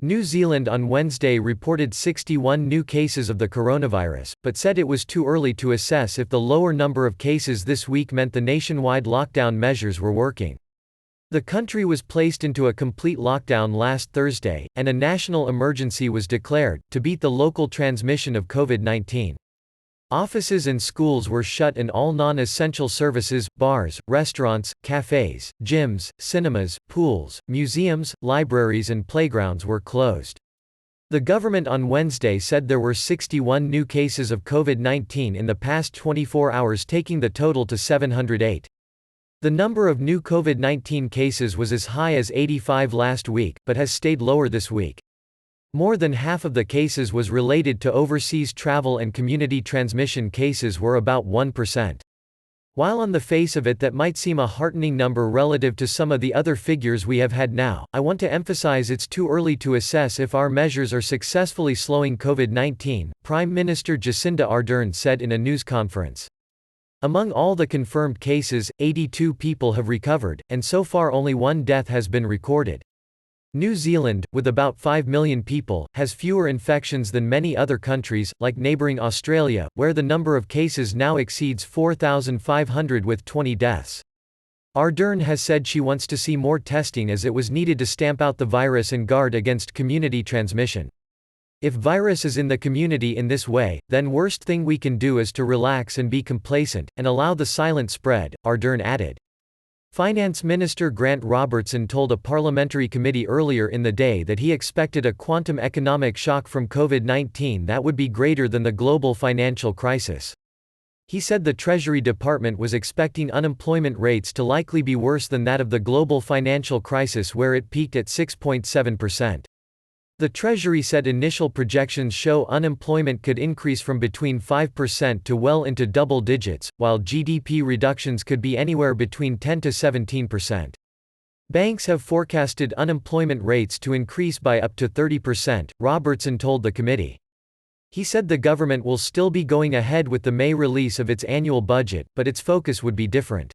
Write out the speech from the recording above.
New Zealand on Wednesday reported 61 new cases of the coronavirus, but said it was too early to assess if the lower number of cases this week meant the nationwide lockdown measures were working. The country was placed into a complete lockdown last Thursday, and a national emergency was declared, to beat the local transmission of COVID-19. Offices and schools were shut and all non-essential services, bars, restaurants, cafes, gyms, cinemas, pools, museums, libraries and playgrounds were closed. The government on Wednesday said there were 61 new cases of COVID-19 in the past 24 hours, taking the total to 708. The number of new COVID-19 cases was as high as 85 last week, but has stayed lower this week. More than half of the cases was related to overseas travel, and community transmission cases were about 1%. While on the face of it that might seem a heartening number relative to some of the other figures we have had now, I want to emphasize it's too early to assess if our measures are successfully slowing COVID-19, Prime Minister Jacinda Ardern said in a news conference. Among all the confirmed cases, 82 people have recovered, and so far only one death has been recorded. New Zealand, with about 5 million people, has fewer infections than many other countries, like neighbouring Australia, where the number of cases now exceeds 4,500 with 20 deaths. Ardern has said she wants to see more testing as it was needed to stamp out the virus and guard against community transmission. If virus is in the community in this way, then worst thing we can do is to relax and be complacent, and allow the silent spread, Ardern added. Finance Minister Grant Robertson told a parliamentary committee earlier in the day that he expected a quantum economic shock from COVID-19 that would be greater than the global financial crisis. He said the Treasury Department was expecting unemployment rates to likely be worse than that of the global financial crisis, where it peaked at 6.7%. The Treasury said initial projections show unemployment could increase from between 5% to well into double digits, while GDP reductions could be anywhere between 10 to 17%. Banks have forecasted unemployment rates to increase by up to 30%, Robertson told the committee. He said the government will still be going ahead with the May release of its annual budget, but its focus would be different.